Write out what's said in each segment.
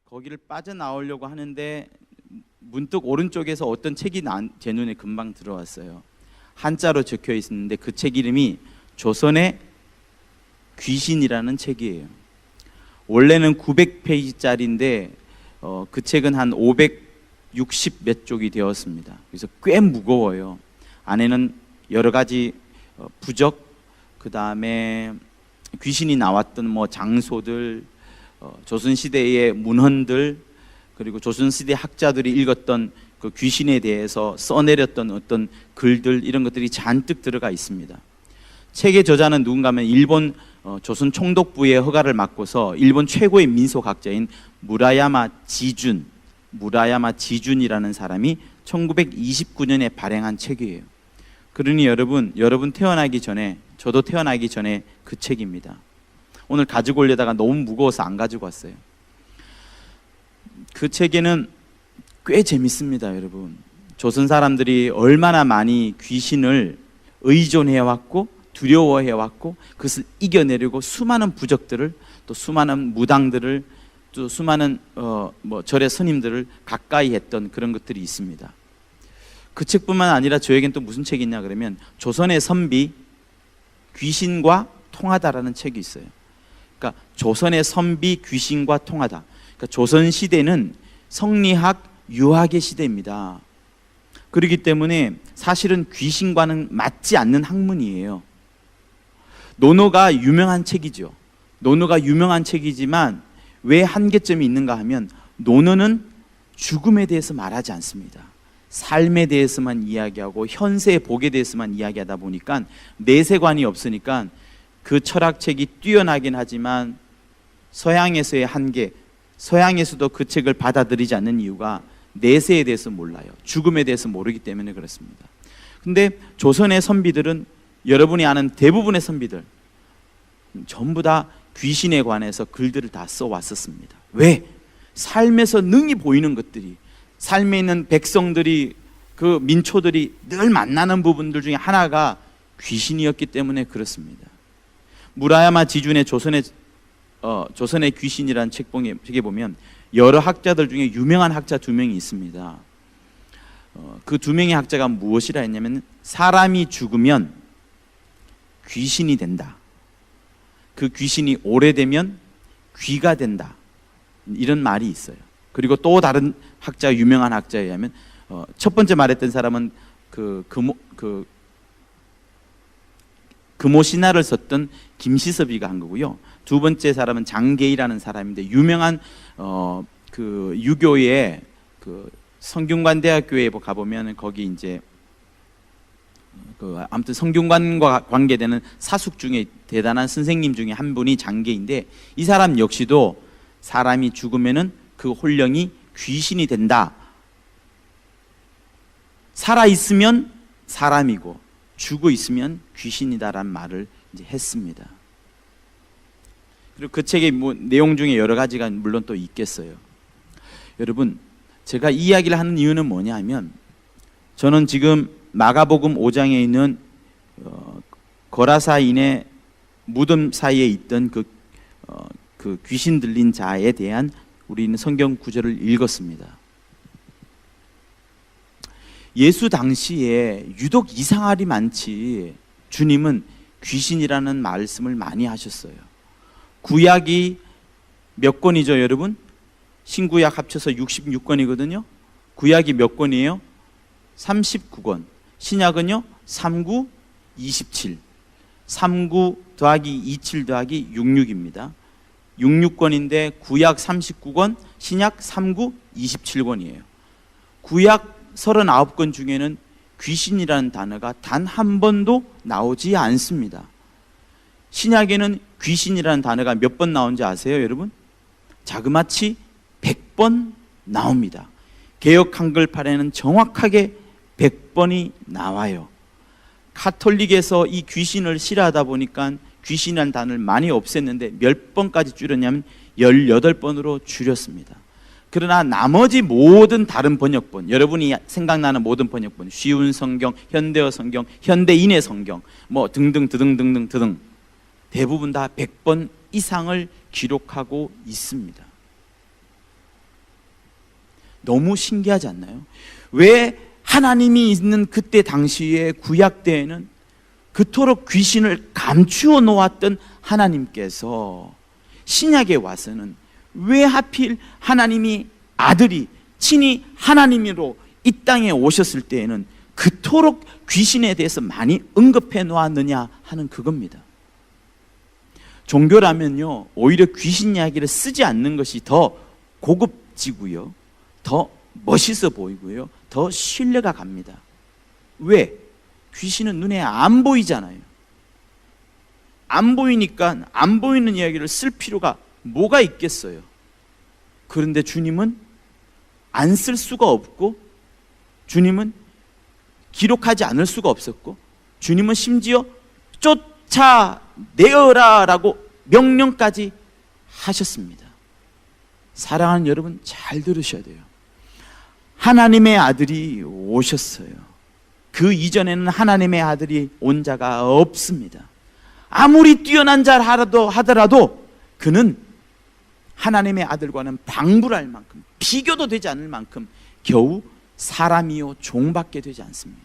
거기를 빠져나오려고 하는데 문득 오른쪽에서 어떤 책이 제 눈에 금방 들어왔어요. 한자로 적혀 있었는데 그 책 이름이 조선의 귀신이라는 책이에요. 원래는 900페이지짜리인데 그 책은 한 560 몇 쪽이 되었습니다. 그래서 꽤 무거워요. 안에는 여러 가지 부적, 그 다음에 귀신이 나왔던 뭐 장소들, 조선시대의 문헌들, 그리고 조선시대 학자들이 읽었던 그 귀신에 대해서 써내렸던 어떤 글들, 이런 것들이 잔뜩 들어가 있습니다. 책의 저자는 누군가 하면 일본 조선 총독부의 허가를 받고서 일본 최고의 민속학자인 무라야마 지준이라는 사람이 1929년에 발행한 책이에요. 그러니 여러분 태어나기 전에, 저도 태어나기 전에 그 책입니다. 오늘 가지고 오려다가 너무 무거워서 안 가지고 왔어요. 그 책에는 꽤 재밌습니다. 여러분, 조선 사람들이 얼마나 많이 귀신을 의존해왔고 두려워해왔고 그것을 이겨내려고 수많은 부적들을, 또 수많은 무당들을, 또 수많은 절의 스님들을 가까이 했던 그런 것들이 있습니다. 그 책뿐만 아니라 저에겐 또 무슨 책이 있냐 그러면 조선의 선비 귀신과 통하다라는 책이 있어요. 그러니까 조선의 선비 귀신과 통하다. 그러니까 조선 시대는 성리학 유학의 시대입니다. 그렇기 때문에 사실은 귀신과는 맞지 않는 학문이에요. 논어가 유명한 책이죠. 논어가 유명한 책이지만 왜 한계점이 있는가 하면 논어는 죽음에 대해서 말하지 않습니다. 삶에 대해서만 이야기하고 현세의 복에 대해서만 이야기하다 보니까 내세관이 없으니까 그 철학책이 뛰어나긴 하지만 서양에서의 한계, 서양에서도 그 책을 받아들이지 않는 이유가 내세에 대해서 몰라요. 죽음에 대해서 모르기 때문에 그렇습니다. 근데 조선의 선비들은, 여러분이 아는 대부분의 선비들 전부 다 귀신에 관해서 글들을 다 써왔었습니다. 왜? 삶에서 능히 보이는 것들이, 삶에 있는 백성들이, 그 민초들이 늘 만나는 부분들 중에 하나가 귀신이었기 때문에 그렇습니다. 무라야마 지준의 조선의 귀신이라는 책에 보면 여러 학자들 중에 유명한 학자 두 명이 있습니다. 그 두 명의 학자가 무엇이라 했냐면 사람이 죽으면 귀신이 된다. 그 귀신이 오래되면 귀가 된다. 이런 말이 있어요. 그리고 또 다른 학자, 유명한 학자에 의하면 첫 번째 말했던 사람은 금오신화를 썼던 김시섭이가 한 거고요. 두 번째 사람은 장계희라는 사람인데 유명한 그 유교의 그 성균관대학교에 가보면 거기 이제 아무튼 성균관과 관계되는 사숙 중에 대단한 선생님 중에 한 분이 장계인데, 이 사람 역시도 사람이 죽으면은 그 혼령이 귀신이 된다. 살아 있으면 사람이고 죽어 있으면 귀신이다라는 말을 이제 했습니다. 그리고 그 책의 내용 중에 여러 가지가 물론 또 있겠어요. 여러분, 제가 이 이야기를 하는 이유는 뭐냐 하면, 저는 지금 마가복음 5장에 있는 거라사인의 무덤 사이에 있던 그 귀신 들린 자에 대한 우리는 성경 구절을 읽었습니다. 예수 당시에 유독 이상할이 많지 주님은 귀신이라는 말씀을 많이 하셨어요. 구약이 몇 권이죠, 여러분? 신구약 합쳐서 66권이거든요. 구약이 몇 권이에요? 39권. 신약은요? 39, 27. 39 더하기 27 더하기 66입니다. 66권인데 구약 39권, 신약 39, 27권이에요. 구약 39권 중에는 귀신이라는 단어가 단 한 번도 나오지 않습니다. 신약에는 귀신이라는 단어가 몇 번 나온지 아세요, 여러분? 자그마치 100번 나옵니다. 개역 한글판에는 정확하게 100번이 나와요. 카톨릭에서 이 귀신을 싫어하다 보니까 귀신이라는 단어를 많이 없앴는데 몇 번까지 줄였냐면 18번으로 줄였습니다. 그러나 나머지 모든 다른 번역본, 여러분이 생각나는 모든 번역본, 쉬운 성경, 현대어 성경, 현대인의 성경, 뭐 등등 대부분 다 100번 이상을 기록하고 있습니다. 너무 신기하지 않나요? 왜 하나님이 있는 그때 당시에 구약 때에는 그토록 귀신을 감추어 놓았던 하나님께서 신약에 와서는 왜 하필 하나님이 아들이 친히 하나님으로 이 땅에 오셨을 때에는 그토록 귀신에 대해서 많이 언급해 놓았느냐 하는 그겁니다. 종교라면요, 오히려 귀신 이야기를 쓰지 않는 것이 더 고급지고요, 더 멋있어 보이고요, 더 신뢰가 갑니다. 왜? 귀신은 눈에 안 보이잖아요. 안 보이니까 안 보이는 이야기를 쓸 필요가 뭐가 있겠어요. 그런데 주님은 안 쓸 수가 없고, 주님은 기록하지 않을 수가 없었고, 주님은 심지어 쫓아내어라 라고 명령까지 하셨습니다. 사랑하는 여러분, 잘 들으셔야 돼요. 하나님의 아들이 오셨어요. 그 이전에는 하나님의 아들이 온 자가 없습니다. 아무리 뛰어난 자 하더라도 그는 하나님의 아들과는 방불할 만큼, 비교도 되지 않을 만큼 겨우 사람이요 종밖에 되지 않습니다.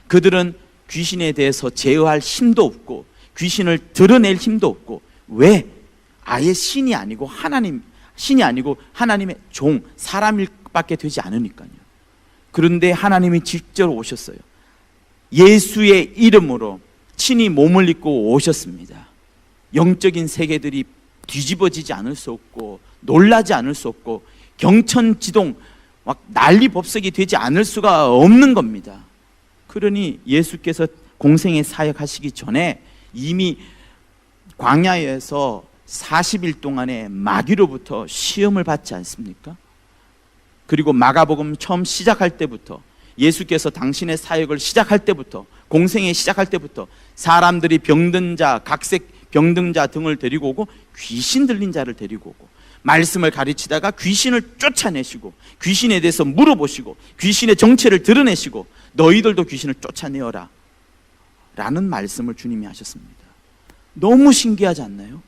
그들은 귀신에 대해서 제어할 힘도 없고 귀신을 드러낼 힘도 없고, 왜? 아예 신이 아니고 하나님의 종, 사람일 밖에 되지 않으니까요. 그런데 하나님이 직접 오셨어요. 예수의 이름으로 친히 몸을 입고 오셨습니다. 영적인 세계들이 뒤집어지지 않을 수 없고 놀라지 않을 수 없고 경천지동 막 난리법석이 되지 않을 수가 없는 겁니다. 그러니 예수께서 공생의 사역하시기 전에 이미 광야에서 40일 동안의 마귀로부터 시험을 받지 않습니까? 그리고 마가복음 처음 시작할 때부터, 예수께서 당신의 사역을 시작할 때부터, 공생에 시작할 때부터 사람들이 병든 자, 각색 병든 자 등을 데리고 오고 귀신 들린 자를 데리고 오고 말씀을 가르치다가 귀신을 쫓아내시고 귀신에 대해서 물어보시고 귀신의 정체를 드러내시고 너희들도 귀신을 쫓아내어라 라는 말씀을 주님이 하셨습니다. 너무 신기하지 않나요?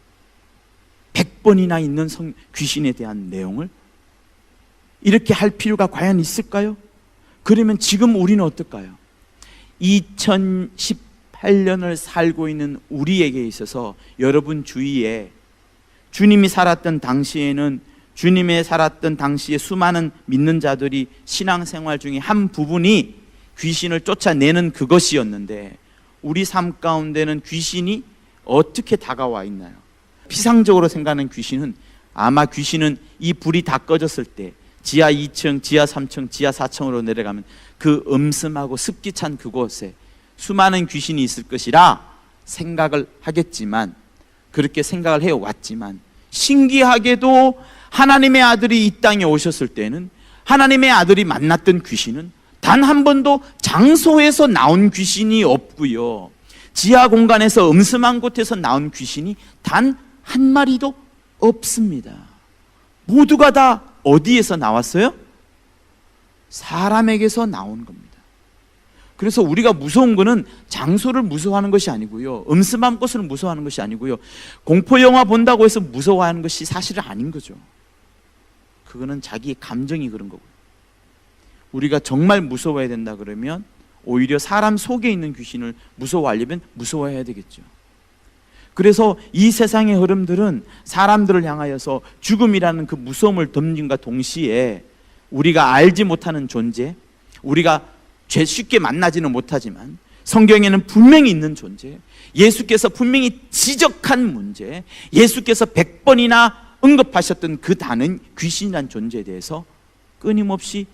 100번이나 있는 귀신에 대한 내용을 이렇게 할 필요가 과연 있을까요? 그러면 지금 우리는 어떨까요? 2018년을 살고 있는 우리에게 있어서 여러분 주위에 주님이 살았던 당시에는 주님의 살았던 당시에 수많은 믿는 자들이 신앙생활 중에 한 부분이 귀신을 쫓아내는 그것이었는데, 우리 삶 가운데는 귀신이 어떻게 다가와 있나요? 피상적으로 생각하는 귀신은, 아마 귀신은 이 불이 다 꺼졌을 때 지하 2층, 지하 3층, 지하 4층으로 내려가면 그 음슴하고 습기 찬 그곳에 수많은 귀신이 있을 것이라 생각을 하겠지만, 그렇게 생각을 해왔지만, 신기하게도 하나님의 아들이 이 땅에 오셨을 때는 하나님의 아들이 만났던 귀신은 단 한 번도 장소에서 나온 귀신이 없고요, 지하 공간에서 음슴한 곳에서 나온 귀신이 단 한 마리도 없습니다. 모두가 다 어디에서 나왔어요? 사람에게서 나온 겁니다. 그래서 우리가 무서운 거는 장소를 무서워하는 것이 아니고요, 음슴한 곳을 무서워하는 것이 아니고요, 공포영화 본다고 해서 무서워하는 것이 사실은 아닌 거죠. 그거는 자기의 감정이 그런 거고요. 우리가 정말 무서워해야 된다 그러면 오히려 사람 속에 있는 귀신을 무서워하려면 무서워해야 되겠죠. 그래서 이 세상의 흐름들은 사람들을 향하여서 죽음이라는 그 무서움을 던짐과 동시에 우리가 알지 못하는 존재, 우리가 쉽게 만나지는 못하지만 성경에는 분명히 있는 존재, 예수께서 분명히 지적한 문제, 예수께서 100번이나 언급하셨던 그 단은 귀신이란 존재에 대해서 끊임없이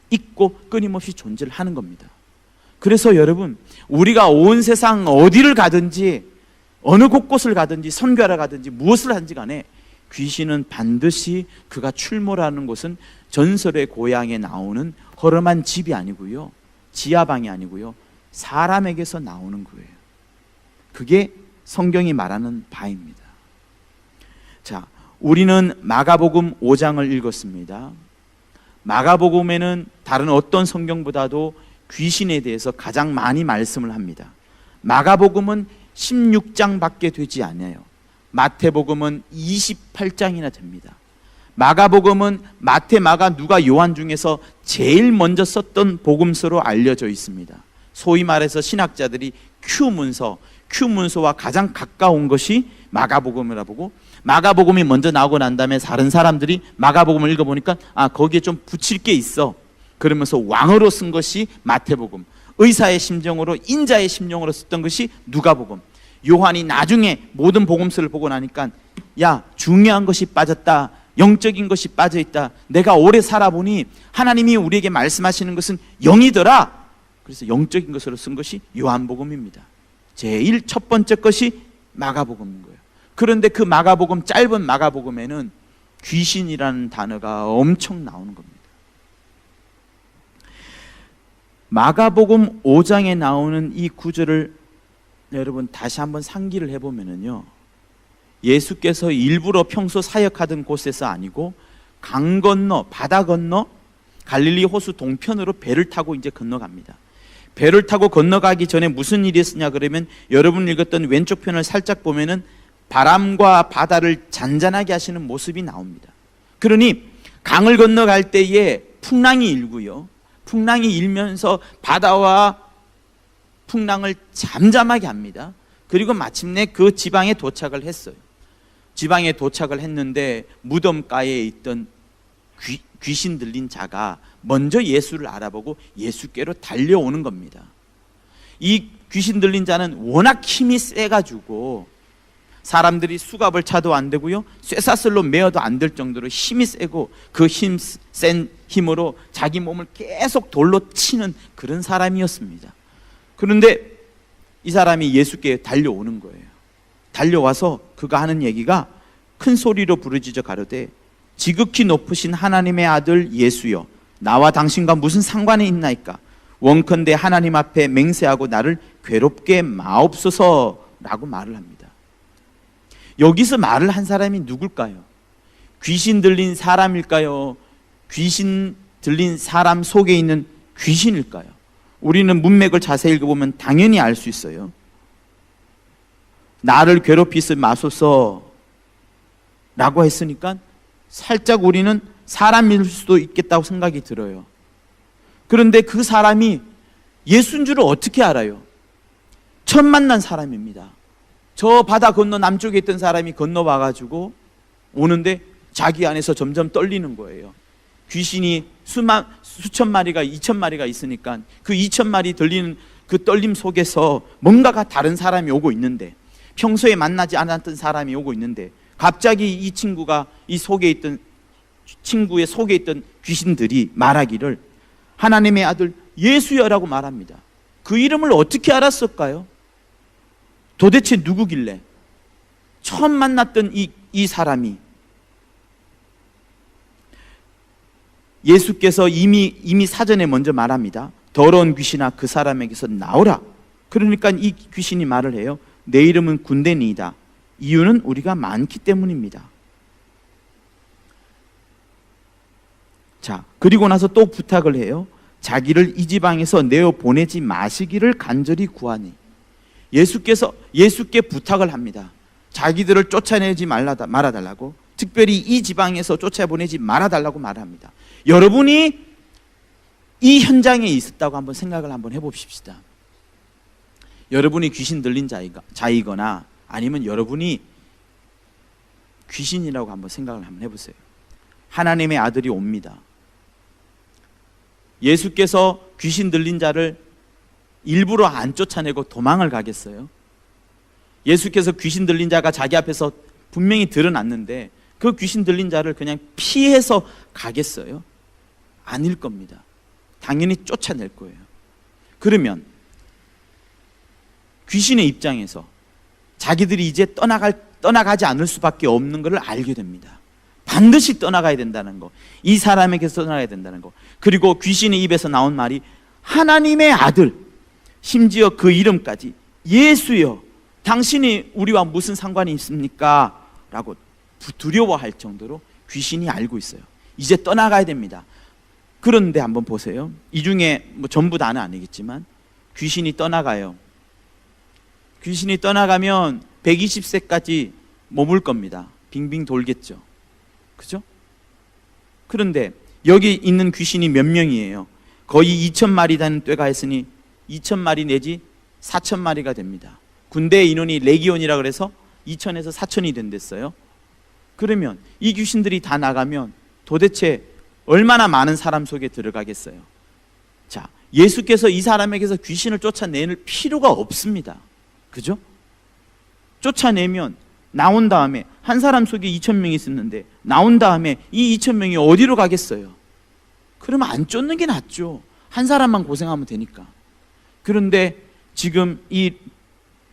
있고 끊임없이 존재를 하는 겁니다. 그래서 여러분, 우리가 온 세상 어디를 가든지 어느 곳곳을 가든지 선교하러 가든지 무엇을 하든지 간에 귀신은 반드시 그가 출몰하는 곳은 전설의 고향에 나오는 허름한 집이 아니고요, 지하방이 아니고요, 사람에게서 나오는 거예요. 그게 성경이 말하는 바입니다. 자, 우리는 마가복음 5장을 읽었습니다. 마가복음에는 다른 어떤 성경보다도 귀신에 대해서 가장 많이 말씀을 합니다. 마가복음은 16장밖에 되지 않아요. 마태복음은 28장이나 됩니다. 마가복음은 마태, 마가, 누가, 요한 중에서 제일 먼저 썼던 복음서로 알려져 있습니다. 소위 말해서 신학자들이 Q문서와 가장 가까운 것이 마가복음이라 보고, 마가복음이 먼저 나오고 난 다음에 다른 사람들이 마가복음을 읽어보니까 거기에 좀 붙일 게 있어 그러면서 왕으로 쓴 것이 마태복음, 의사의 심정으로, 인자의 심정으로 썼던 것이 누가복음, 요한이 나중에 모든 복음서를 보고 나니까 야, 중요한 것이 빠졌다, 영적인 것이 빠져있다, 내가 오래 살아보니 하나님이 우리에게 말씀하시는 것은 영이더라. 그래서 영적인 것으로 쓴 것이 요한복음입니다. 제일 첫 번째 것이 마가복음인 거예요. 그런데 그 마가복음, 짧은 마가복음에는 귀신이라는 단어가 엄청 나오는 겁니다. 마가복음 5장에 나오는 이 구절을 여러분 다시 한번 상기를 해보면요, 예수께서 일부러 평소 사역하던 곳에서 아니고 강 건너, 바다 건너 갈릴리 호수 동편으로 배를 타고 이제 건너갑니다. 배를 타고 건너가기 전에 무슨 일이 있었냐 그러면, 여러분 읽었던 왼쪽 편을 살짝 보면은 바람과 바다를 잔잔하게 하시는 모습이 나옵니다. 그러니 강을 건너갈 때에 풍랑이 일고요, 풍랑이 일면서 바다와 풍랑을 잠잠하게 합니다. 그리고 마침내 그 지방에 도착을 했어요. 지방에 도착을 했는데 무덤가에 있던 귀신 들린 자가 먼저 예수를 알아보고 예수께로 달려오는 겁니다. 이 귀신 들린 자는 워낙 힘이 세가지고 사람들이 수갑을 차도 안 되고요, 쇠사슬로 메어도 안 될 정도로 힘이 세고, 그 센 힘으로 자기 몸을 계속 돌로 치는 그런 사람이었습니다. 그런데 이 사람이 예수께 달려오는 거예요. 달려와서 그가 하는 얘기가, 큰 소리로 부르짖어 가로되 지극히 높으신 하나님의 아들 예수여, 나와 당신과 무슨 상관이 있나이까? 원컨대 하나님 앞에 맹세하고 나를 괴롭게 마옵소서라고 말을 합니다. 여기서 말을 한 사람이 누굴까요? 귀신 들린 사람일까요? 귀신 들린 사람 속에 있는 귀신일까요? 우리는 문맥을 자세히 읽어보면 당연히 알 수 있어요. 나를 괴롭히지 마소서 라고 했으니까 살짝 우리는 사람일 수도 있겠다고 생각이 들어요. 그런데 그 사람이 예수인 줄을 어떻게 알아요? 처음 만난 사람입니다. 저 바다 건너 남쪽에 있던 사람이 건너와가지고 오는데 자기 안에서 점점 떨리는 거예요. 귀신이 수천 마리가 2천 마리가 있으니까 그 2천 마리 들리는 그 떨림 속에서 뭔가가 다른 사람이 오고 있는데, 평소에 만나지 않았던 사람이 오고 있는데 갑자기 이 친구가 이 속에 있던 친구의 속에 있던 귀신들이 말하기를 하나님의 아들 예수여라고 말합니다. 그 이름을 어떻게 알았을까요? 도대체 누구길래? 처음 만났던 이 사람이, 예수께서 이미 사전에 먼저 말합니다. 더러운 귀신아 그 사람에게서 나오라. 그러니까 이 귀신이 말을 해요. 내 이름은 군대니이다. 이유는 우리가 많기 때문입니다. 자, 그리고 나서 또 부탁을 해요. 자기를 이 지방에서 내어 보내지 마시기를 간절히 구하니. 예수께 부탁을 합니다. 자기들을 쫓아내지 말아달라고, 특별히 이 지방에서 쫓아보내지 말아달라고 말합니다. 여러분이 이 현장에 있었다고 한번 생각을 한번 해봅시다. 여러분이 귀신 들린 자이거나 아니면 여러분이 귀신이라고 한번 생각을 한번 해보세요. 하나님의 아들이 옵니다. 예수께서 귀신 들린 자를 일부러 안 쫓아내고 도망을 가겠어요? 예수께서 귀신 들린 자가 자기 앞에서 분명히 드러났는데 그 귀신 들린 자를 그냥 피해서 가겠어요? 아닐 겁니다. 당연히 쫓아낼 거예요. 그러면 귀신의 입장에서 자기들이 이제 떠나가지 않을 수밖에 없는 것을 알게 됩니다. 반드시 떠나가야 된다는 거, 이 사람에게서 떠나가야 된다는 거, 그리고 귀신의 입에서 나온 말이 하나님의 아들, 심지어 그 이름까지 예수여, 당신이 우리와 무슨 상관이 있습니까? 라고 두려워할 정도로 귀신이 알고 있어요. 이제 떠나가야 됩니다. 그런데 한번 보세요. 이 중에 전부 다는 아니겠지만 귀신이 떠나가요. 귀신이 떠나가면 120세까지 머물 겁니다. 빙빙 돌겠죠. 그죠? 그런데 여기 있는 귀신이 몇 명이에요? 거의 2,000마리 되는 떼가 했으니 2,000마리 내지 4,000마리가 됩니다. 군대 인원이 레기온이라 그래서 2,000에서 4,000이 된댔어요. 그러면 이 귀신들이 다 나가면 도대체 얼마나 많은 사람 속에 들어가겠어요? 자, 예수께서 이 사람에게서 귀신을 쫓아낼 필요가 없습니다. 그죠? 쫓아내면 나온 다음에 한 사람 속에 2,000명이 있었는데 나온 다음에 이 2,000명이 어디로 가겠어요? 그러면 안 쫓는 게 낫죠. 한 사람만 고생하면 되니까. 그런데 지금 이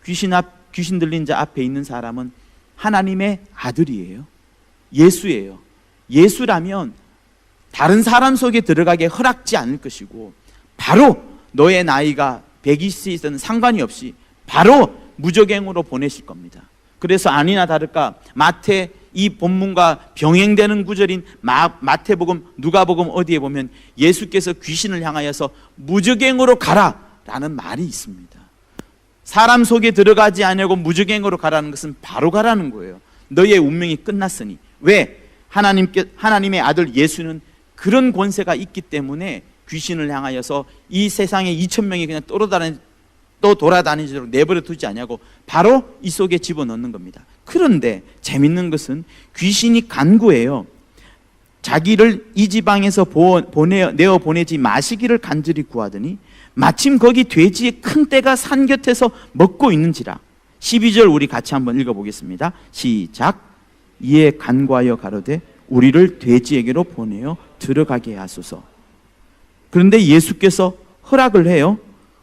귀신 들린 자 앞에 있는 사람은 하나님의 아들이에요. 예수예요. 예수라면 다른 사람 속에 들어가게 허락지 않을 것이고, 바로 너의 나이가 120세이든 상관이 없이 바로 무적행으로 보내실 겁니다. 그래서 아니나 다를까 마태 이 본문과 병행되는 구절인 마태복음, 누가복음 어디에 보면 예수께서 귀신을 향하여서 무적행으로 가라라는 말이 있습니다. 사람 속에 들어가지 아니하고 무적행으로 가라는 것은 바로 가라는 거예요. 너의 운명이 끝났으니. 왜? 하나님의 아들 예수는 그런 권세가 있기 때문에 귀신을 향하여서 이 세상에 2,000명이 그냥 또 돌아다니도록 내버려 두지 않냐고 바로 이 속에 집어넣는 겁니다. 그런데 재밌는 것은 귀신이 간구해요. 자기를 이 지방에서 내어 보내지 마시기를 간절히 구하더니 마침 거기 돼지의 큰 떼가 산 곁에서 먹고 있는지라. 12절 우리 같이 한번 읽어보겠습니다. 시작. 이에 간구하여 가로되 우리를 돼지에게로 보내어 들어가게 하소서. 그런데 예수께서 허락을 해요.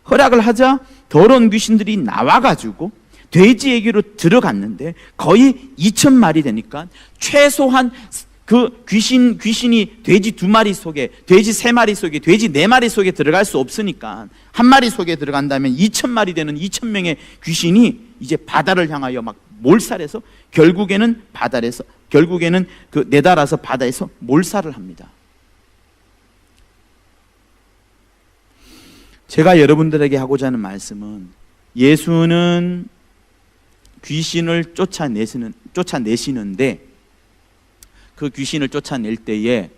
허락을 하자 더러운 귀신들이 나와가지고 돼지에게로 들어갔는데 거의 2,000마리 되니까 최소한 그 귀신이 돼지 2마리 속에, 돼지 3마리 속에, 돼지 4마리 속에 들어갈 수 없으니까 한 마리 속에 들어간다면 2,000마리 되는 2,000명의 귀신이 이제 바다를 향하여 막 몰살해서 결국에는 그 내달아서 바다에서 몰살을 합니다. 제가 여러분들에게 하고자 하는 말씀은 예수는 귀신을 쫓아내시는데 그 귀신을 쫓아낼 때에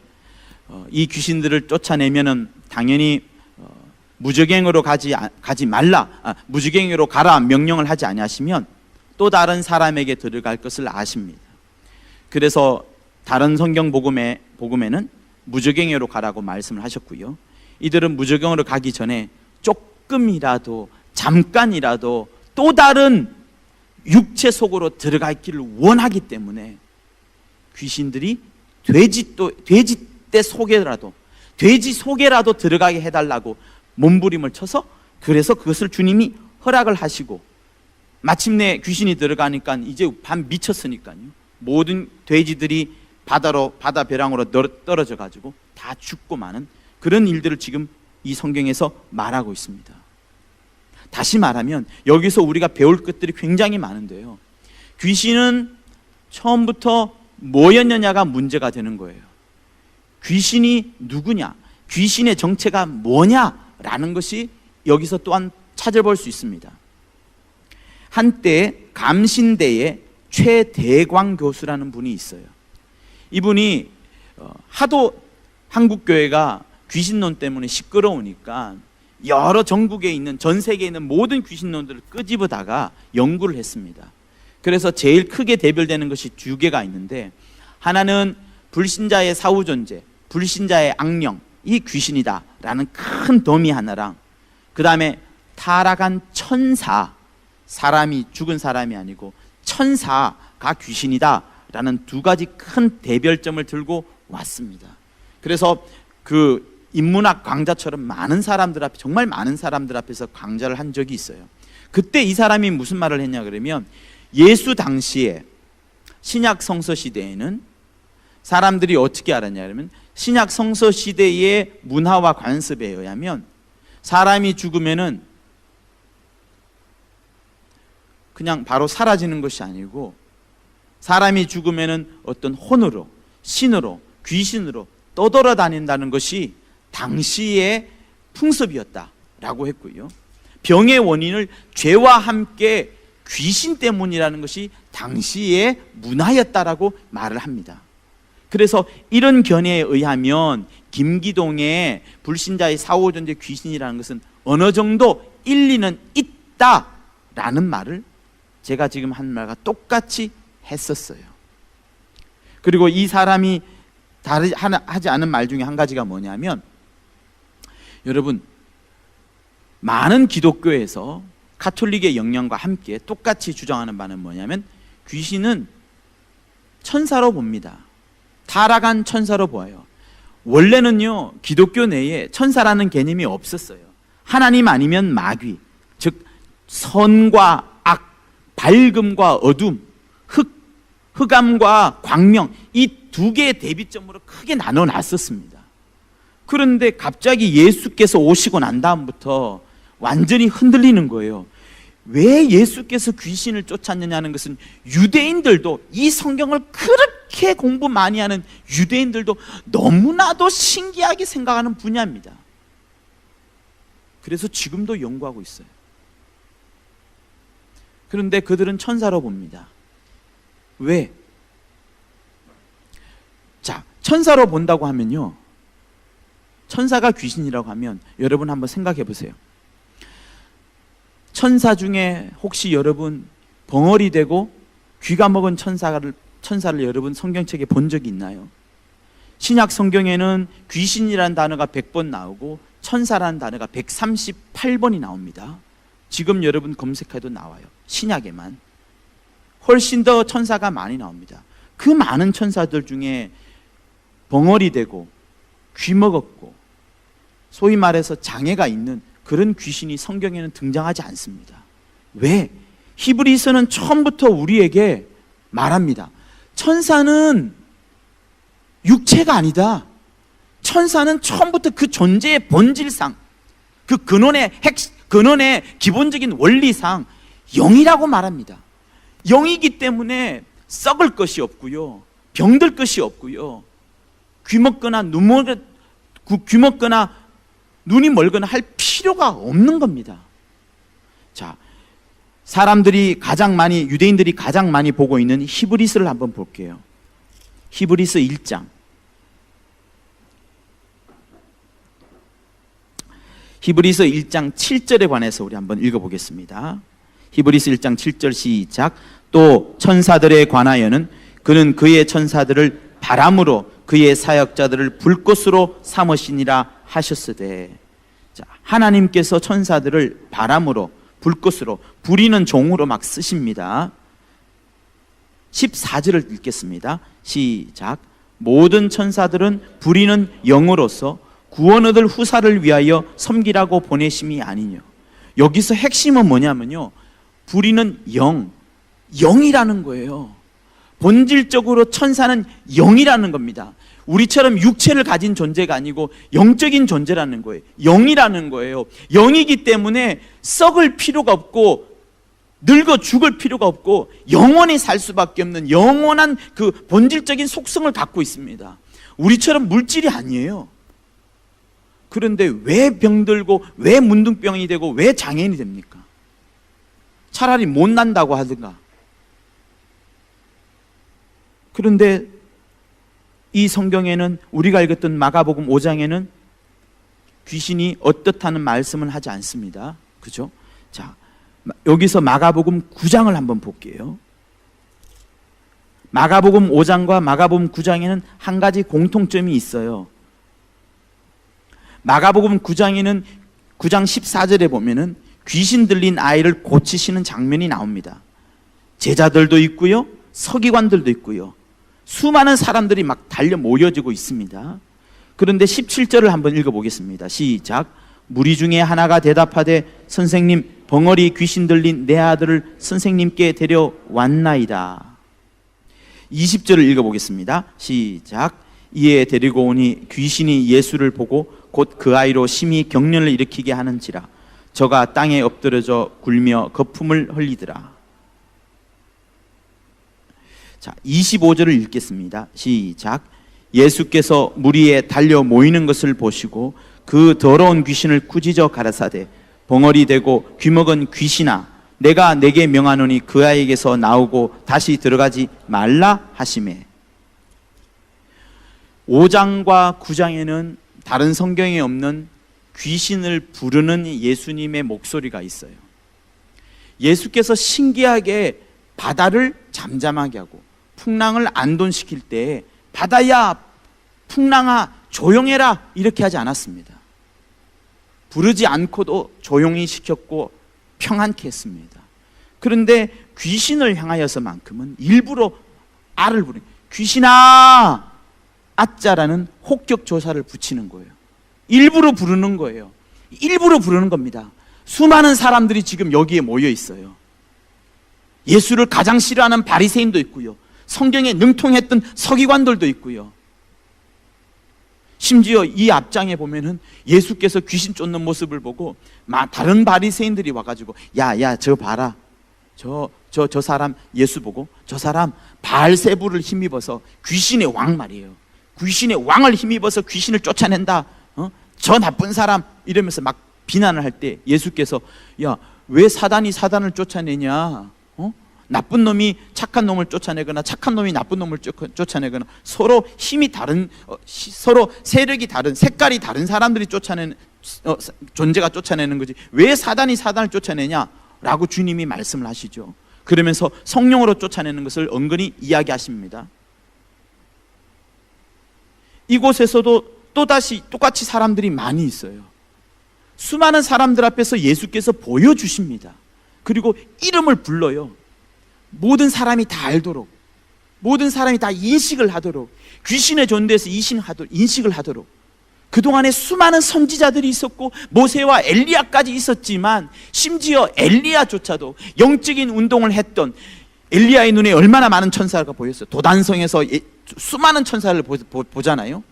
이 귀신들을 쫓아내면은 당연히 무적행으로 가지 말라, 무적행으로 가라 명령을 하지 아니하시면 또 다른 사람에게 들어갈 것을 아십니다. 그래서 다른 성경 복음에는 무적행으로 가라고 말씀을 하셨고요. 이들은 무적행으로 가기 전에 조금이라도 잠깐이라도 또 다른 육체 속으로 들어가기를 원하기 때문에 귀신들이 돼지 떼 속에라도, 돼지 속에라도 들어가게 해달라고 몸부림을 쳐서, 그래서 그것을 주님이 허락을 하시고 마침내 귀신이 들어가니까 이제 반 미쳤으니까요. 모든 돼지들이 바다 벼랑으로 떨어져 가지고 다 죽고 마는 그런 일들을 지금 이 성경에서 말하고 있습니다. 다시 말하면 여기서 우리가 배울 것들이 굉장히 많은데요. 귀신은 처음부터 뭐였느냐가 문제가 되는 거예요. 귀신이 누구냐, 귀신의 정체가 뭐냐라는 것이 여기서 또한 찾아볼 수 있습니다. 한때 감신대의 최대광 교수라는 분이 있어요. 이분이 하도 한국교회가 귀신론 때문에 시끄러우니까 여러 전국에 있는, 전 세계에 있는 모든 귀신론들을 끄집어다가 연구를 했습니다. 그래서 제일 크게 대별되는 것이 2개가 있는데, 하나는 불신자의 사후존재, 불신자의 악령, 이 귀신이다 라는 큰 더미 하나랑, 그 다음에 타락한 천사, 사람이 죽은 사람이 아니고 천사가 귀신이다 라는 2가지 큰 대별점을 들고 왔습니다. 그래서 그 인문학 강좌처럼 많은 사람들 앞에, 정말 많은 사람들 앞에서 강좌를 한 적이 있어요. 그때 이 사람이 무슨 말을 했냐 그러면, 예수 당시에 신약 성서 시대에는 사람들이 어떻게 알았냐 그러면, 신약 성서 시대의 문화와 관습에 의하면 사람이 죽으면은 그냥 바로 사라지는 것이 아니고, 사람이 죽으면은 어떤 혼으로, 신으로, 귀신으로 떠돌아다닌다는 것이 당시의 풍습이었다라고 했고요. 병의 원인을 죄와 함께 귀신 때문이라는 것이 당시의 문화였다라고 말을 합니다. 그래서 이런 견해에 의하면 김기동의 불신자의 사후존재 귀신이라는 것은 어느 정도 일리는 있다라는 말을 제가 지금 한 말과 똑같이 했었어요. 그리고 이 사람이 하지 않은 말 중에 한 가지가 뭐냐면, 여러분, 많은 기독교에서 가톨릭의 영향과 함께 똑같이 주장하는 바는 뭐냐면, 귀신은 천사로 봅니다. 타락한 천사로 보아요. 원래는요, 기독교 내에 천사라는 개념이 없었어요. 하나님 아니면 마귀, 즉 선과 악, 밝음과 어둠, 흑암과 광명, 이 두 개의 대비점으로 크게 나눠 놨었습니다. 그런데 갑자기 예수께서 오시고 난 다음부터 완전히 흔들리는 거예요. 왜 예수께서 귀신을 쫓았느냐는 것은 유대인들도, 이 성경을 그렇게 공부 많이 하는 유대인들도 너무나도 신기하게 생각하는 분야입니다. 그래서 지금도 연구하고 있어요. 그런데 그들은 천사로 봅니다. 왜? 자, 천사로 본다고 하면요, 천사가 귀신이라고 하면 여러분 한번 생각해 보세요. 천사 중에 혹시 여러분 벙어리 되고 귀가 먹은 천사를 여러분 성경책에 본 적이 있나요? 신약 성경에는 귀신이라는 단어가 100번 나오고 천사라는 단어가 138번이 나옵니다. 지금 여러분 검색해도 나와요. 신약에만. 훨씬 더 천사가 많이 나옵니다. 그 많은 천사들 중에 벙어리 되고 귀 먹었고 소위 말해서 장애가 있는 그런 귀신이 성경에는 등장하지 않습니다. 왜? 히브리서는 처음부터 우리에게 말합니다. 천사는 육체가 아니다. 천사는 처음부터 그 존재의 본질상, 그 근원의 기본적인 원리상 영이라고 말합니다. 영이기 때문에 썩을 것이 없고요, 병들 것이 없고요, 귀 먹거나 눈이 멀거나 할 필요가 없는 겁니다. 자, 유대인들이 가장 많이 보고 있는 히브리서를 한번 볼게요. 히브리서 1장. 히브리서 1장 7절에 관해서 우리 한번 읽어보겠습니다. 히브리서 1장 7절 시작. 또 천사들에 관하여는 그는 그의 천사들을 바람으로 그의 사역자들을 불꽃으로 삼으시니라 하셨으되. 자, 하나님께서 천사들을 바람으로, 불꽃으로, 부리는 종으로 막 쓰십니다. 14절을 읽겠습니다. 시작. 모든 천사들은 부리는 영으로서 구원 얻을 후사를 위하여 섬기라고 보내심이 아니뇨. 여기서 핵심은 뭐냐면요, 부리는 영이라는 거예요. 본질적으로 천사는 영이라는 겁니다. 우리처럼 육체를 가진 존재가 아니고 영적인 존재라는 거예요. 영이라는 거예요. 영이기 때문에 썩을 필요가 없고 늙어 죽을 필요가 없고 영원히 살 수밖에 없는 영원한 그 본질적인 속성을 갖고 있습니다. 우리처럼 물질이 아니에요. 그런데 왜 병들고 왜 문둥병이 되고 왜 장애인이 됩니까? 차라리 못 난다고 하든가. 그런데 이 성경에는, 우리가 읽었던 마가복음 5장에는 귀신이 어떻다는 말씀을 하지 않습니다. 그죠? 자, 여기서 마가복음 9장을 한번 볼게요. 마가복음 5장과 마가복음 9장에는 한 가지 공통점이 있어요. 마가복음 9장에는 9장 14절에 보면은 귀신 들린 아이를 고치시는 장면이 나옵니다. 제자들도 있고요, 서기관들도 있고요, 수많은 사람들이 막 달려 모여지고 있습니다. 그런데 17절을 한번 읽어보겠습니다. 시작. 무리 중에 하나가 대답하되 선생님, 벙어리 귀신 들린 내 아들을 선생님께 데려왔나이다. 20절을 읽어보겠습니다. 시작. 이에 데리고 오니 귀신이 예수를 보고 곧 그 아이로 심히 경련을 일으키게 하는지라 저가 땅에 엎드려져 굴며 거품을 흘리더라. 자, 25절을 읽겠습니다. 시작. 예수께서 무리에 달려 모이는 것을 보시고 그 더러운 귀신을 꾸짖어 가라사대 벙어리 되고 귀먹은 귀신아, 내가 내게 명하노니 그 아이에게서 나오고 다시 들어가지 말라 하시매. 5장과 9장에는 다른 성경에 없는 귀신을 부르는 예수님의 목소리가 있어요. 예수께서 신기하게 바다를 잠잠하게 하고 풍랑을 안돈시킬 때 바다야, 풍랑아, 조용해라 이렇게 하지 않았습니다. 부르지 않고도 조용히 시켰고 평안케 했습니다. 그런데 귀신을 향하여서만큼은 일부러 아를 부르는, 귀신아 아짜라는 혹격 조사를 붙이는 거예요. 일부러 부르는 거예요. 일부러 부르는 겁니다. 수많은 사람들이 지금 여기에 모여 있어요. 예수를 가장 싫어하는 바리새인도 있고요, 성경에 능통했던 서기관들도 있고요. 심지어 이 앞장에 보면은 예수께서 귀신 쫓는 모습을 보고 다른 바리새인들이 와가지고 야 저 봐라, 저 사람 예수 보고 저 사람 바알세부를 힘입어서 귀신의 왕 말이에요. 귀신의 왕을 힘입어서 귀신을 쫓아낸다. 저 나쁜 사람 이러면서 막 비난을 할 때 예수께서 야, 왜 사단이 사단을 쫓아내냐? 나쁜 놈이 착한 놈을 쫓아내거나 착한 놈이 나쁜 놈을 쫓아내거나 서로 힘이 다른, 서로 세력이 다른, 색깔이 다른 사람들이 쫓아내는, 존재가 쫓아내는 거지 왜 사단이 사단을 쫓아내냐? 라고 주님이 말씀을 하시죠. 그러면서 성령으로 쫓아내는 것을 은근히 이야기하십니다. 이곳에서도 또다시 똑같이 사람들이 많이 있어요. 수많은 사람들 앞에서 예수께서 보여주십니다. 그리고 이름을 불러요. 모든 사람이 다 알도록, 모든 사람이 다 인식을 하도록, 귀신의 존재에서 인식을 하도록. 그동안에 수많은 선지자들이 있었고 모세와 엘리야까지 있었지만 심지어 엘리야조차도 영적인 운동을 했던 엘리야의 눈에 얼마나 많은 천사가 보였어요. 도단성에서 수많은 천사를 보잖아요.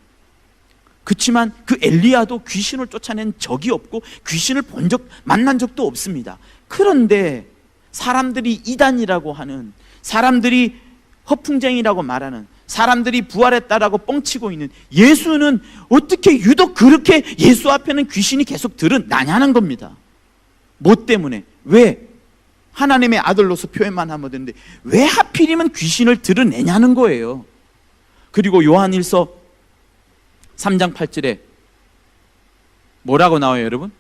그렇지만 그 엘리야도 귀신을 쫓아낸 적이 없고 귀신을 만난 적도 없습니다. 그런데 사람들이 이단이라고 하는, 사람들이 허풍쟁이라고 말하는, 사람들이 부활했다라고 뻥치고 있는 예수는 어떻게 유독 그렇게 예수 앞에는 귀신이 계속 드러나냐는 겁니다. 뭐 때문에? 왜? 하나님의 아들로서 표현만 하면 되는데 왜 하필이면 귀신을 드러내냐는 거예요. 그리고 요한일서 3장 8절에 뭐라고 나와요, 여러분?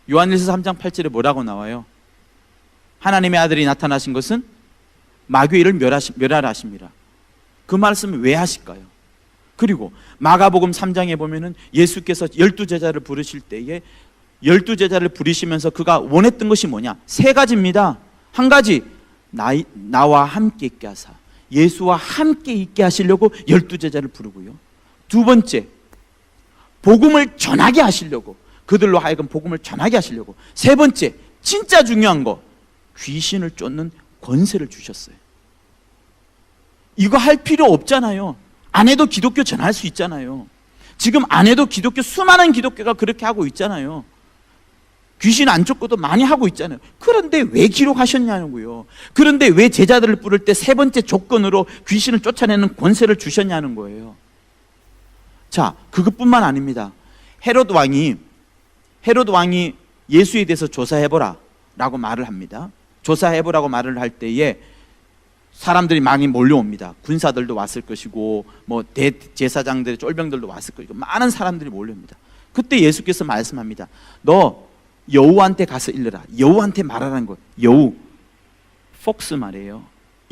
요한일서 3장 8절에 뭐라고 나와요? 하나님의 아들이 나타나신 것은 마귀를 멸하라 하십니다. 그 말씀을 왜 하실까요? 그리고 마가복음 3장에 보면은 예수께서 12제자를 부르실 때에 12제자를 부르시면서 그가 원했던 것이 뭐냐? 3가지입니다. 한 가지, 나와 함께 있게 하사, 예수와 함께 있게 하시려고 12제자를 부르고요. 두 번째, 복음을 전하게 하시려고, 그들로 하여금 복음을 전하게 하시려고. 세 번째, 진짜 중요한 거, 귀신을 쫓는 권세를 주셨어요. 이거 할 필요 없잖아요. 안 해도 기독교 전할 수 있잖아요. 지금 안 해도 기독교, 수많은 기독교가 그렇게 하고 있잖아요. 귀신 안 쫓고도 많이 하고 있잖아요. 그런데 왜 기록하셨냐고요. 그런데 왜 제자들을 부를 때 세 번째 조건으로 귀신을 쫓아내는 권세를 주셨냐는 거예요. 자, 그것뿐만 아닙니다. 헤롯 왕이 예수에 대해서 조사해보라 라고 말을 합니다. 조사해보라고 말을 할 때에 사람들이 많이 몰려옵니다. 군사들도 왔을 것이고 뭐 대제사장들의 쫄병들도 왔을 것이고 많은 사람들이 몰려옵니다. 그때 예수께서 말씀합니다. 너 여우한테 가서 일러라. 여우한테 말하라는 거예요. 여우, 폭스 말이에요.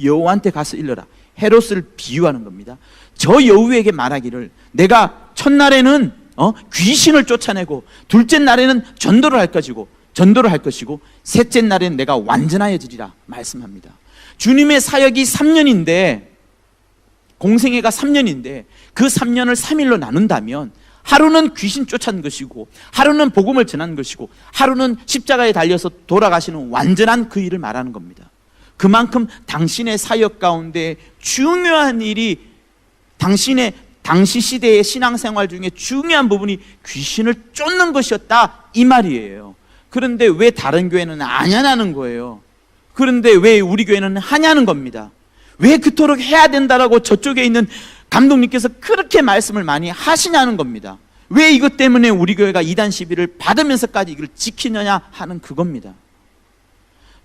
여우한테 가서 일러라. 헤롯을 비유하는 겁니다. 저 여우에게 말하기를 내가 첫날에는 귀신을 쫓아내고 둘째 날에는 전도를 할 것이고 셋째 날에는 내가 완전하여지리라 말씀합니다. 주님의 사역이 3년인데, 공생애가 3년인데 그 3년을 3일로 나눈다면 하루는 귀신 쫓아낸 것이고 하루는 복음을 전한 것이고 하루는 십자가에 달려서 돌아가시는 완전한 그 일을 말하는 겁니다. 그만큼 당신의 사역 가운데 중요한 일이, 당시 시대의 신앙생활 중에 중요한 부분이 귀신을 쫓는 것이었다 이 말이에요. 그런데 왜 다른 교회는 안 하냐는 거예요. 그런데 왜 우리 교회는 하냐는 겁니다. 왜 그토록 해야 된다라고 저쪽에 있는 감독님께서 그렇게 말씀을 많이 하시냐는 겁니다. 왜 이것 때문에 우리 교회가 이단 시비를 받으면서까지 이걸 지키느냐 하는 그겁니다.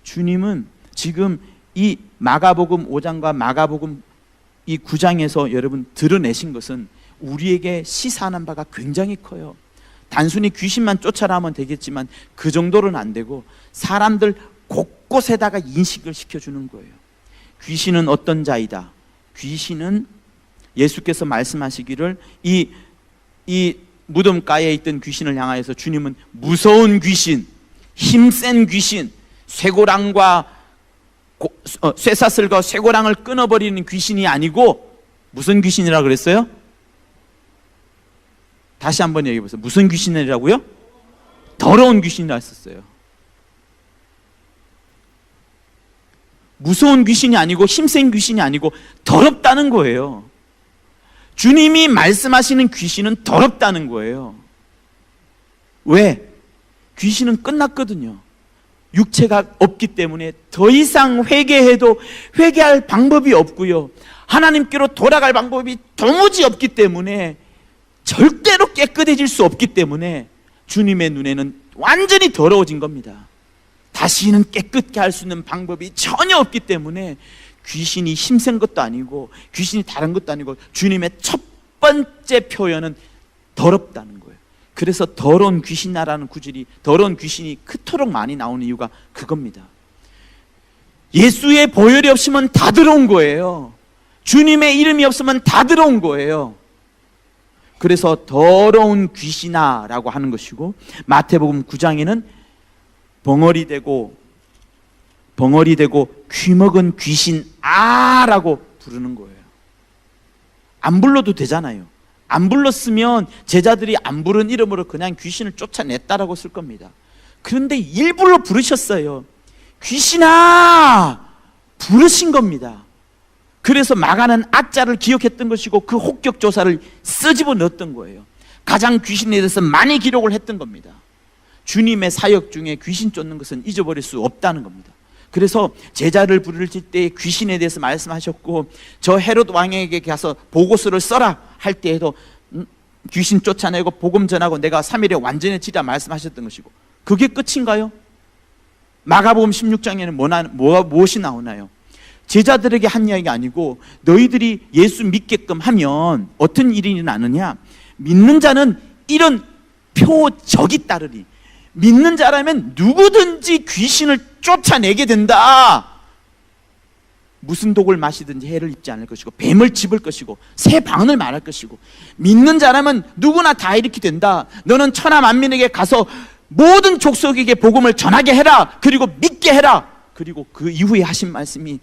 주님은 지금 이 마가복음 5장과 마가복음 이 9장에서 여러분 드러내신 것은 우리에게 시사하는 바가 굉장히 커요. 단순히 귀신만 쫓아라면 되겠지만 그 정도는 안 되고 사람들 곳곳에다가 인식을 시켜주는 거예요. 귀신은 어떤 자이다. 귀신은 예수께서 말씀하시기를 이 무덤가에 있던 귀신을 향하여서 주님은 무서운 귀신, 힘센 귀신, 쇠고랑과 쇠사슬과 쇠고랑을 끊어버리는 귀신이 아니고 무슨 귀신이라고 그랬어요? 다시 한번 얘기해 보세요. 무슨 귀신이라고요? 더러운 귀신이라 했었어요. 무서운 귀신이 아니고 힘센 귀신이 아니고 더럽다는 거예요. 주님이 말씀하시는 귀신은 더럽다는 거예요. 왜? 귀신은 끝났거든요. 육체가 없기 때문에 더 이상 회개해도 회개할 방법이 없고요. 하나님께로 돌아갈 방법이 도무지 없기 때문에 절대로 깨끗해질 수 없기 때문에 주님의 눈에는 완전히 더러워진 겁니다. 다시는 깨끗게 할 수 있는 방법이 전혀 없기 때문에 귀신이 힘센 것도 아니고 귀신이 다른 것도 아니고 주님의 첫 번째 표현은 더럽다는 거예요. 그래서 더러운 귀신나라는 구절이, 더러운 귀신이 그토록 많이 나오는 이유가 그겁니다. 예수의 보혈이 없으면 다 들어온 거예요. 주님의 이름이 없으면 다 들어온 거예요. 그래서 더러운 귀신아라고 하는 것이고, 마태복음 9장에는 벙어리 되고 귀먹은 귀신아라고 부르는 거예요. 안 불러도 되잖아요. 안 불렀으면 제자들이 안 부른 이름으로 그냥 귀신을 쫓아냈다라고 쓸 겁니다. 그런데 일부러 부르셨어요. 귀신아! 부르신 겁니다. 그래서 마가는 아자를 기억했던 것이고 그 혹격 조사를 쓰집어 넣었던 거예요. 가장 귀신에 대해서 많이 기록을 했던 겁니다. 주님의 사역 중에 귀신 쫓는 것은 잊어버릴 수 없다는 겁니다. 그래서 제자를 부를 때 귀신에 대해서 말씀하셨고, 저 헤롯 왕에게 가서 보고서를 써라 할 때에도 귀신 쫓아내고 복음 전하고 내가 3일에 완전해지라 말씀하셨던 것이고, 그게 끝인가요? 마가복음 16장에는 무엇이 나오나요? 제자들에게 한 이야기가 아니고 너희들이 예수 믿게끔 하면 어떤 일이 나느냐, 믿는 자는 이런 표적이 따르니, 믿는 자라면 누구든지 귀신을 쫓아내게 된다. 무슨 독을 마시든지 해를 입지 않을 것이고 뱀을 집을 것이고 새 방언을 말할 것이고, 믿는 자라면 누구나 다 이렇게 된다. 너는 천하 만민에게 가서 모든 족속에게 복음을 전하게 해라. 그리고 믿게 해라. 그리고 그 이후에 하신 말씀이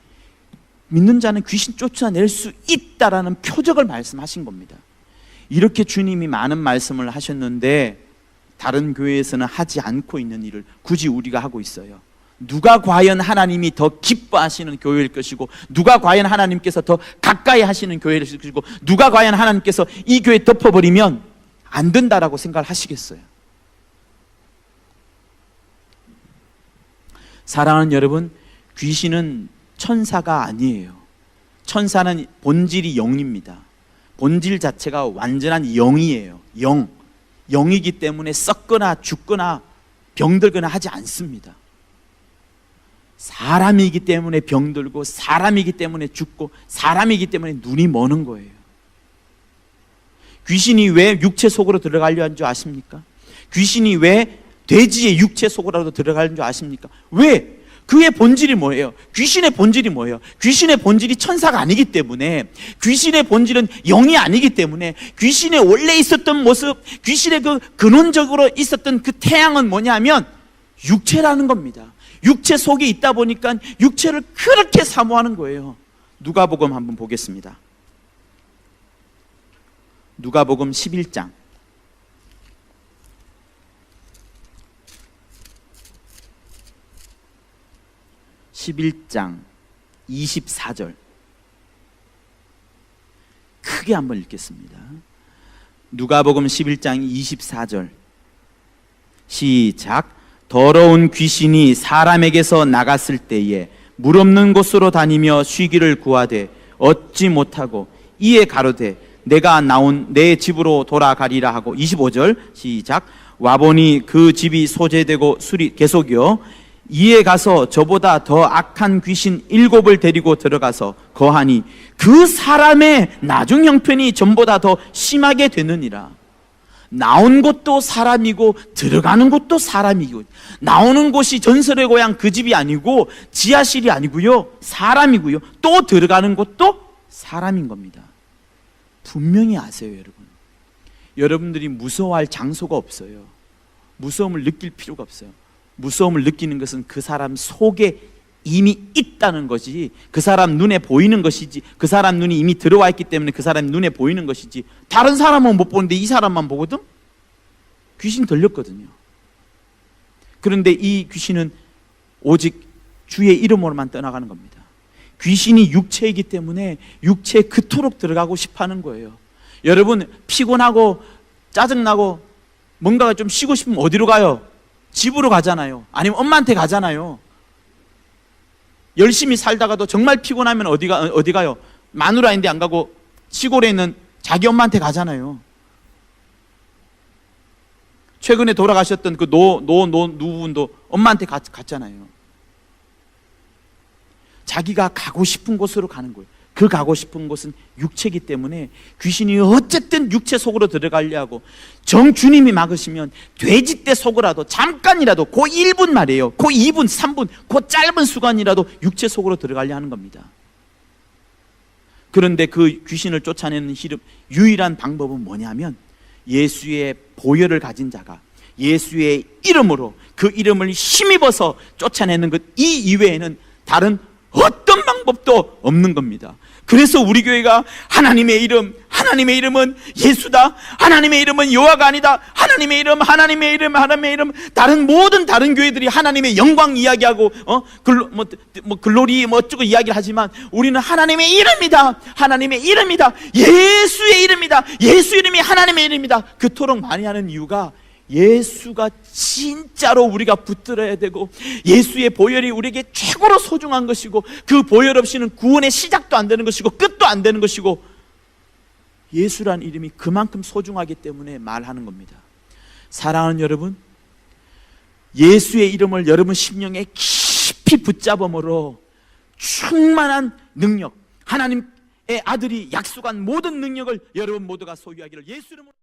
믿는 자는 귀신 쫓아낼 수 있다라는 표적을 말씀하신 겁니다. 이렇게 주님이 많은 말씀을 하셨는데 다른 교회에서는 하지 않고 있는 일을 굳이 우리가 하고 있어요. 누가 과연 하나님이 더 기뻐하시는 교회일 것이고, 누가 과연 하나님께서 더 가까이 하시는 교회일 것이고, 누가 과연 하나님께서 이 교회 덮어버리면 안 된다라고 생각을 하시겠어요? 사랑하는 여러분, 귀신은 천사가 아니에요. 천사는 본질이 영입니다. 본질 자체가 완전한 영이에요. 영이기 때문에 썩거나 죽거나 병들거나 하지 않습니다. 사람이기 때문에 병들고, 사람이기 때문에 죽고, 사람이기 때문에 눈이 머는 거예요. 귀신이 왜 육체 속으로 들어가려 하는 줄 아십니까? 귀신이 왜 돼지의 육체 속으로도 들어가는 줄 아십니까? 왜? 그의 본질이 뭐예요? 귀신의 본질이 뭐예요? 귀신의 본질이 천사가 아니기 때문에, 귀신의 본질은 영이 아니기 때문에, 귀신의 원래 있었던 모습, 귀신의 그 근원적으로 있었던 그 태양은 뭐냐면 육체라는 겁니다. 육체 속에 있다 보니까 육체를 그렇게 사모하는 거예요. 누가복음 한번 보겠습니다. 누가복음 11장 24절 크게 한번 읽겠습니다. 누가복음 11장 24절 시작. 더러운 귀신이 사람에게서 나갔을 때에 물 없는 곳으로 다니며 쉬기를 구하되 얻지 못하고 이에 가로되 내가 나온 내 집으로 돌아가리라 하고, 25절 시작. 와보니 그 집이 소재되고 술이 계속이요 이에 가서 저보다 더 악한 귀신 7을 데리고 들어가서 거하니 그 사람의 나중 형편이 전보다 더 심하게 되느니라. 나온 곳도 사람이고 들어가는 곳도 사람이고, 나오는 곳이 전설의 고향 그 집이 아니고 지하실이 아니고요, 사람이고요, 또 들어가는 곳도 사람인 겁니다. 분명히 아세요, 여러분. 여러분들이 무서워할 장소가 없어요. 무서움을 느낄 필요가 없어요. 무서움을 느끼는 것은 그 사람 속에 이미 있다는 것이지, 그 사람 눈에 보이는 것이지, 그 사람 눈이 이미 들어와 있기 때문에 그 사람 눈에 보이는 것이지, 다른 사람은 못 보는데 이 사람만 보거든? 귀신 들렸거든요. 그런데 이 귀신은 오직 주의 이름으로만 떠나가는 겁니다. 귀신이 육체이기 때문에 육체에 그토록 들어가고 싶어 하는 거예요. 여러분, 피곤하고 짜증나고 뭔가가 좀 쉬고 싶으면 어디로 가요? 집으로 가잖아요. 아니면 엄마한테 가잖아요. 열심히 살다가도 정말 피곤하면 어디 가요? 마누라인데 안 가고 시골에 있는 자기 엄마한테 가잖아요. 최근에 돌아가셨던 그 누구분도 엄마한테 갔잖아요. 자기가 가고 싶은 곳으로 가는 거예요. 그 가고 싶은 곳은 육체이기 때문에 귀신이 어쨌든 육체 속으로 들어가려 하고, 정주님이 막으시면 돼지떼 속으로라도 잠깐이라도, 그 1분 말이에요, 그 2분, 3분, 그 짧은 수간이라도 육체 속으로 들어가려 하는 겁니다. 그런데 그 귀신을 쫓아내는 유일한 방법은 뭐냐면, 예수의 보혈을 가진 자가 예수의 이름으로 그 이름을 힘입어서 쫓아내는 것, 이 이외에는 다른 어떤 방법도 없는 겁니다. 그래서 우리 교회가 하나님의 이름은 예수다, 하나님의 이름은 여호와가 아니다, 하나님의 이름, 다른 모든 다른 교회들이 하나님의 영광 이야기하고 글로리 어쩌고 이야기를 하지만, 우리는 하나님의 이름이다, 하나님의 이름이다, 예수의 이름이다, 예수 이름이 하나님의 이름이다, 그토록 많이 하는 이유가, 예수가 진짜로 우리가 붙들어야 되고, 예수의 보혈이 우리에게 최고로 소중한 것이고, 그 보혈 없이는 구원의 시작도 안 되는 것이고 끝도 안 되는 것이고, 예수란 이름이 그만큼 소중하기 때문에 말하는 겁니다. 사랑하는 여러분, 예수의 이름을 여러분 심령에 깊이 붙잡음으로 충만한 능력, 하나님의 아들이 약속한 모든 능력을 여러분 모두가 소유하기를 예수 이름으로